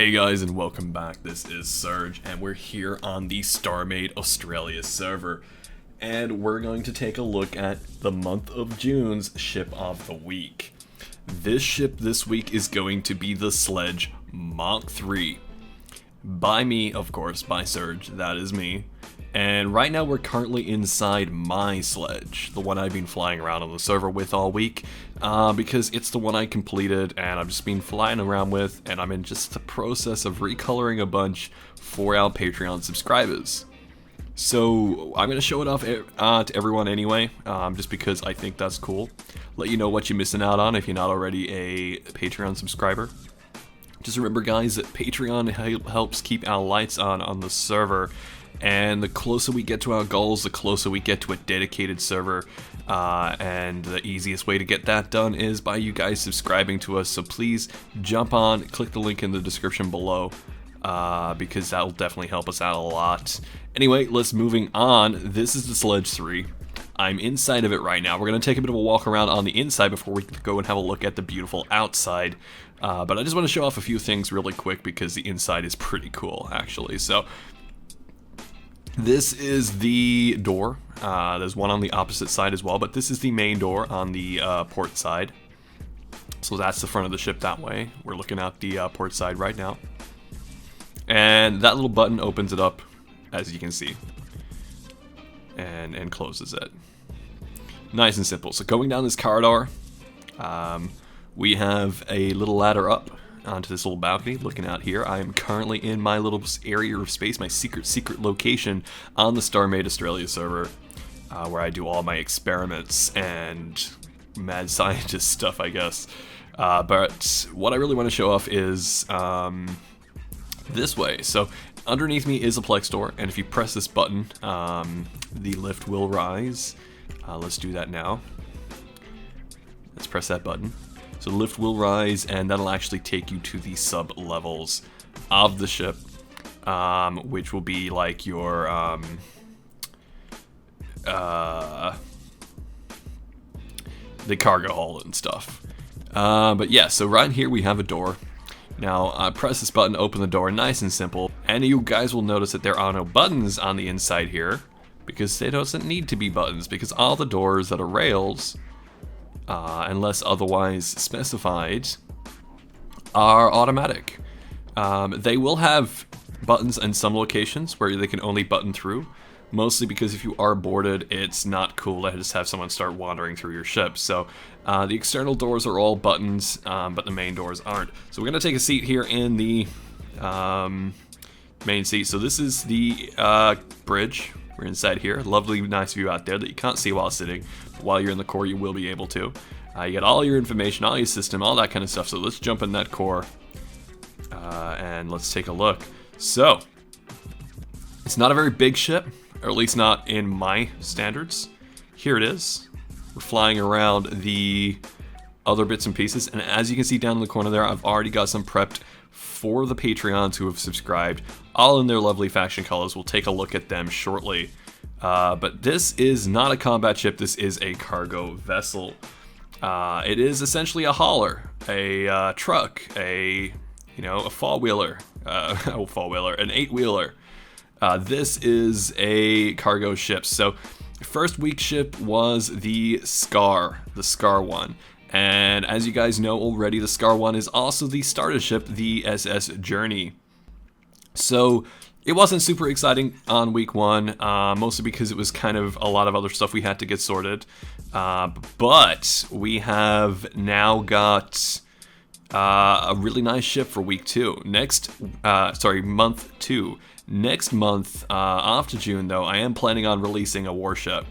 Hey guys, and welcome back. This is SLEDGE, and we're here on the StarMade Australia server. And we're going to take a look at the month of June's ship of the week. This ship this week is going to be the SLEDGE Mach 3. By me, of course, by SLEDGE, that is me. And right now we're currently inside my SLEDGE, the one I've been flying around on the server with all week, because it's the one I completed and I've just been flying around with, and I'm in just the process of recoloring a bunch for our Patreon subscribers. So I'm going to show it off to everyone anyway, just because I think that's cool. Let you know what you're missing out on if you're not already a Patreon subscriber. Just remember guys that Patreon helps keep our lights on the server. And the closer we get to our goals, the closer we get to a dedicated server. And the easiest way to get that done is by you guys subscribing to us. So please jump on, click the link in the description below, because that will definitely help us out a lot. Anyway, let's moving on. This is the SLEDGE 3. I'm inside of it right now. We're going to take a bit of a walk around on the inside before we go and have a look at the beautiful outside. But I just want to show off a few things really quick because the inside is pretty cool, actually. So this is the door. There's one on the opposite side as well, but this is the main door on the port side. So that's the front of the ship that way. We're looking at the port side right now. And that little button opens it up, as you can see, and closes it. Nice and simple. So going down this corridor, we have a little ladder up onto this little balcony. Looking out here, I am currently in my little area of space, my secret location on the StarMade Australia server, where I do all my experiments and mad scientist stuff, I guess. But what I really want to show off is this way. So underneath me is a Plex door, and if you press this button, the lift will rise. Let's do that now. Let's press that button. So the lift will rise, and that'll actually take you to the sub-levels of the ship, which will be like your, the cargo hold and stuff. But yeah, so right here we have a door. Now, press this button, open the door, nice and simple. And you guys will notice that there are no buttons on the inside here, because there doesn't need to be buttons, because all the doors that are rails, unless otherwise specified, are automatic. They will have buttons in some locations where they can only button through, mostly because if you are boarded, it's not cool to just have someone start wandering through your ship. So the external doors are all buttons, but the main doors aren't. So we're going to take a seat here in the main seat. So this is the bridge. We're inside here. Lovely, nice view out there that you can't see while sitting. But while you're in the core, you will be able to. You get all your information, all your system, all that kind of stuff. So let's jump in that core and let's take a look. So it's not a very big ship, or at least not in my standards. Here it is. We're flying around the other bits and pieces, and as you can see down in the corner there, I've already got some prepped for the Patreons who have subscribed, all in their lovely faction colors. We'll take a look at them shortly. But this is not a combat ship, this is a cargo vessel. It is essentially a hauler, a truck, a four-wheeler, an eight-wheeler. This is a cargo ship. So first week ship was the Scar 1. And as you guys know already, the Scar 1 is also the starter ship, the SS Journey. So it wasn't super exciting on week 1, mostly because it was kind of a lot of other stuff we had to get sorted. But we have now got a really nice ship for week 2. Month 2. Next month, after June though, I am planning on releasing a warship.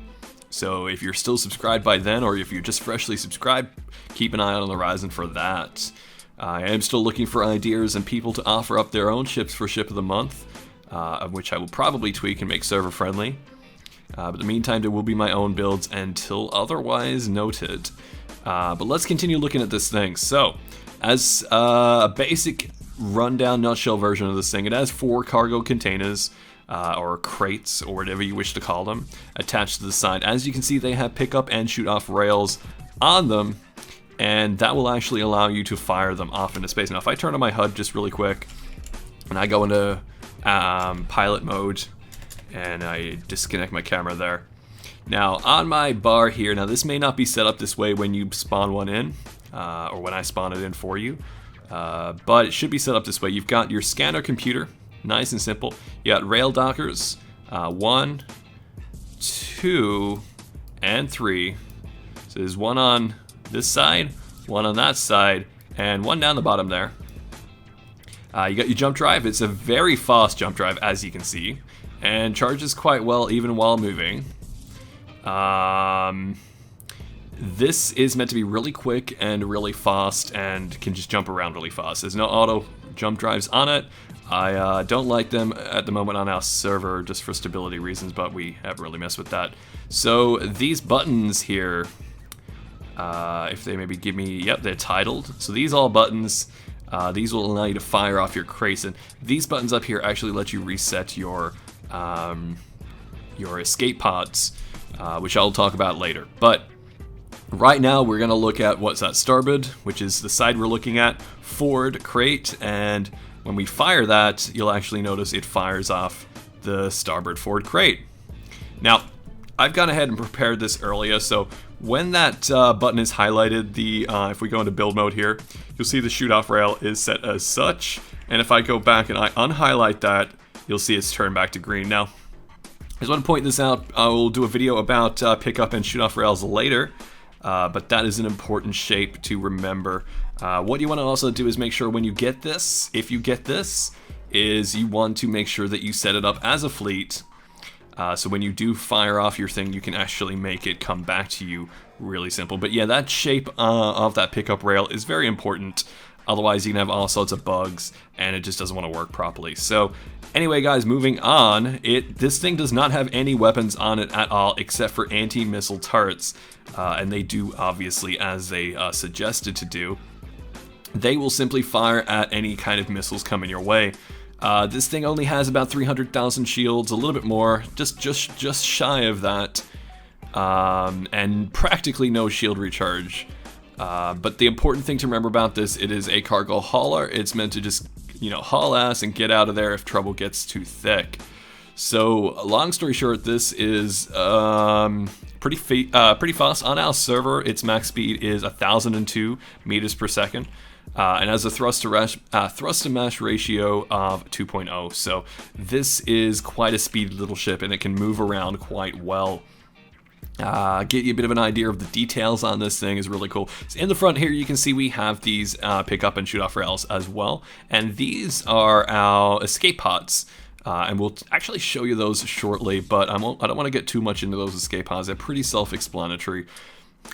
So if you're still subscribed by then, or if you're just freshly subscribed, keep an eye out on the horizon for that. I am still looking for ideas and people to offer up their own ships for Ship of the Month, of which I will probably tweak and make server friendly. But in the meantime, there will be my own builds until otherwise noted. But let's continue looking at this thing. So, as a basic rundown nutshell version of this thing, it has 4 cargo containers, or crates, or whatever you wish to call them, attached to the side. As you can see, they have pick up and shoot off rails on them, and that will actually allow you to fire them off into space. Now, if I turn on my HUD just really quick, And I go into pilot mode, and I disconnect my camera there. Now, on my bar here, now this may not be set up this way when you spawn one in, or when I spawn it in for you, but it should be set up this way. You've got your scanner computer, nice and simple. You got rail dockers, 1, 2, and 3. So there's one on this side, one on that side, and one down the bottom there. You got your jump drive. It's a very fast jump drive, as you can see, and charges quite well even while moving. This is meant to be really quick and really fast and can just jump around really fast. There's no auto jump drives on it. I don't like them at the moment on our server just for stability reasons, but we haven't really messed with that. So these buttons here, if they maybe give me, yep, they're titled. So these all buttons, these will allow you to fire off your crates, and these buttons up here actually let you reset your escape pods, which I'll talk about later. But right now we're gonna look at what's that starboard, which is the side we're looking at, forward crate, and when we fire that, you'll actually notice it fires off the starboard forward crate. Now, I've gone ahead and prepared this earlier, so when that button is highlighted, if we go into build mode here, you'll see the shoot off rail is set as such, and if I go back and I unhighlight that, you'll see it's turned back to green. Now, I just want to point this out. I will do a video about pickup and shoot off rails later, but that is an important shape to remember. What you want to also do is make sure when you get this, if you get this, is you want to make sure that you set it up as a fleet. So when you do fire off your thing, you can actually make it come back to you really simple. But yeah, that shape of that pickup rail is very important. Otherwise, you can have all sorts of bugs, and it just doesn't want to work properly. So anyway, guys, moving on. This thing does not have any weapons on it at all, except for anti-missile turrets. And they do, obviously, as they suggested to do. They will simply fire at any kind of missiles coming your way. This thing only has about 300,000 shields, a little bit more, just shy of that, and practically no shield recharge. But the important thing to remember about this, it is a cargo hauler. It's meant to just, haul ass and get out of there if trouble gets too thick. So, long story short, this is pretty fast on our server. Its max speed is 1,002 meters per second. And has a thrust to mass ratio of 2.0. So this is quite a speedy little ship, and it can move around quite well. Get you a bit of an idea of the details on this thing is really cool. So in the front here, you can see we have these pick up and shoot off rails as well, and these are our escape pods. And we'll actually show you those shortly, but I don't want to get too much into those escape pods. They're pretty self-explanatory.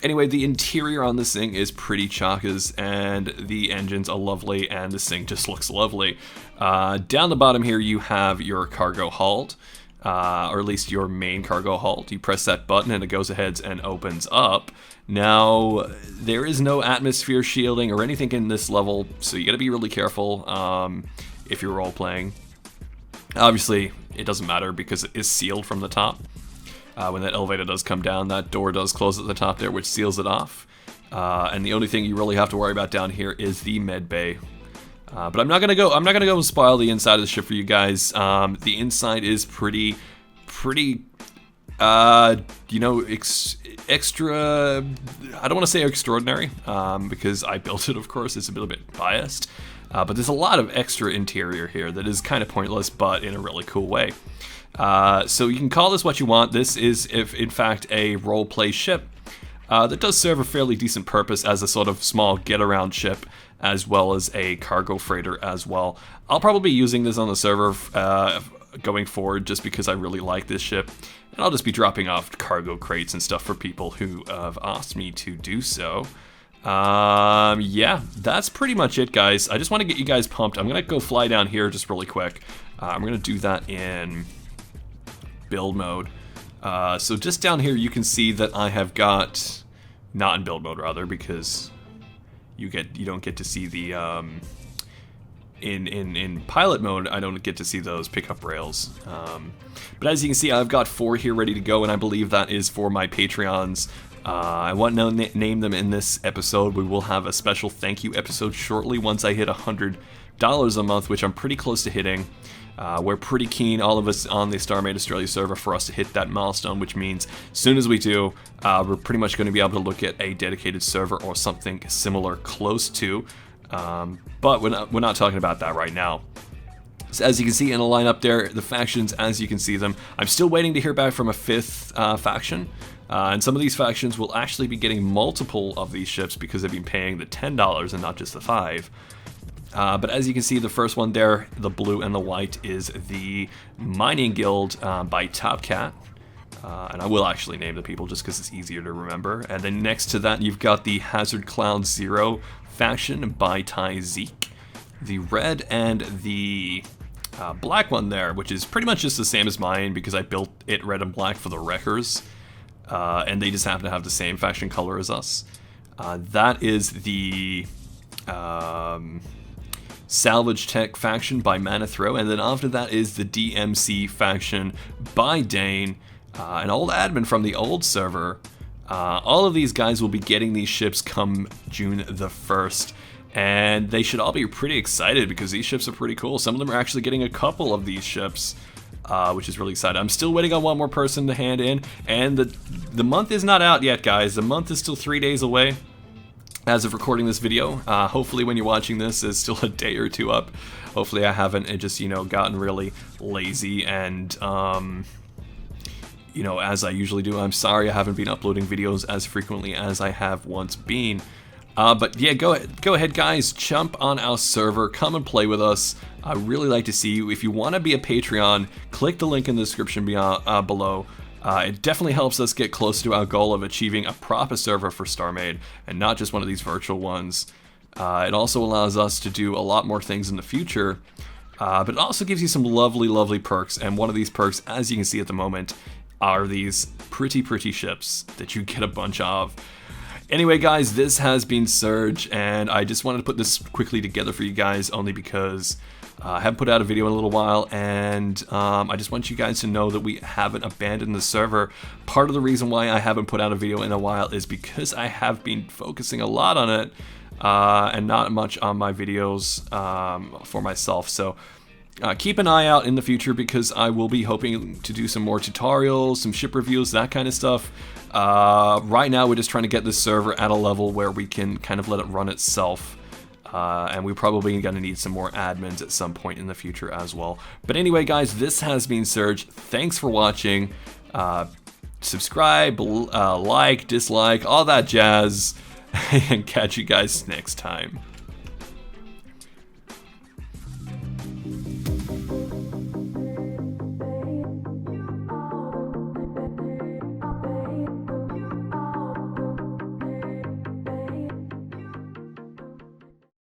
Anyway, the interior on this thing is pretty chockers, and the engines are lovely, and this thing just looks lovely. Down the bottom here, you have your cargo hold, or at least your main cargo hold. You press that button, and it goes ahead and opens up. Now, there is no atmosphere shielding or anything in this level, so you gotta be really careful if you're role-playing. Obviously, it doesn't matter because it is sealed from the top. When that elevator does come down, that door does close at the top there, which seals it off. And the only thing you really have to worry about down here is the med bay. But I'm not gonna go and spoil the inside of the ship for you guys. The inside is pretty, extra. I don't want to say extraordinary because I built it. Of course, it's a little bit biased. But there's a lot of extra interior here that is kind of pointless, but in a really cool way. So you can call this what you want. This is, if in fact, a role-play ship that does serve a fairly decent purpose as a sort of small get-around ship, as well as a cargo freighter as well. I'll probably be using this on the server going forward just because I really like this ship, and I'll just be dropping off cargo crates and stuff for people who have asked me to do so. Yeah, that's pretty much it, guys. I just want to get you guys pumped. I'm gonna go fly down here just really quick. I'm gonna do that in build mode. So just down here you can see that I have got, not in build mode rather, because you don't get to see the in pilot mode, I don't get to see those pickup rails. But as you can see, I've got 4 here ready to go, and I believe that is for my Patreons. I want to name them in this episode. We will have a special thank you episode shortly once I hit 100 $5 a month, which I'm pretty close to hitting. We're pretty keen, all of us on the StarMade Australia server, for us to hit that milestone, which means as soon as we do, we're pretty much going to be able to look at a dedicated server or something similar close to. But we're not talking about that right now. So as you can see in the lineup there, the factions, as you can see them, I'm still waiting to hear back from a 5th faction. And some of these factions will actually be getting multiple of these ships because they've been paying the $10 and not just the $5. But as you can see, the first one there, the blue and the white, is the Mining Guild by Top Cat. And I will actually name the people just because it's easier to remember. And then next to that, you've got the Hazard Cloud Zero faction by Ty Zeke. The red and the black one there, which is pretty much just the same as mine because I built it red and black for the Wreckers. And they just happen to have the same faction color as us. That is the Salvage Tech faction by Manithro, and then after that is the DMC faction by Dane, an old admin from the old server. All of these guys will be getting these ships come June the 1st, and they should all be pretty excited because these ships are pretty cool. Some of them are actually getting a couple of these ships, which is really exciting. I'm still waiting on one more person to hand in, and the month is not out yet, guys. The month is still 3 days away as of recording this video. Hopefully when you're watching this, it's still a day or two up. Hopefully I haven't just, gotten really lazy and, as I usually do. I'm sorry I haven't been uploading videos as frequently as I have once been. But yeah, go ahead guys, jump on our server, come and play with us. I really like to see you. If you want to be a Patreon, click the link in the description below. It definitely helps us get close to our goal of achieving a proper server for StarMade and not just one of these virtual ones. It also allows us to do a lot more things in the future, but it also gives you some lovely perks, and one of these perks, as you can see at the moment, are these pretty ships that you get a bunch of. Anyway guys, this has been Surge, and I just wanted to put this quickly together for you guys only because I haven't put out a video in a little while, and I just want you guys to know that we haven't abandoned the server. Part of the reason why I haven't put out a video in a while is because I have been focusing a lot on it and not much on my videos for myself. So keep an eye out in the future because I will be hoping to do some more tutorials, some ship reviews, that kind of stuff. Right now we're just trying to get this server at a level where we can kind of let it run itself. And we're probably going to need some more admins at some point in the future as well. But anyway, guys, this has been Surge. Thanks for watching. Subscribe, like, dislike, all that jazz. And catch you guys next time.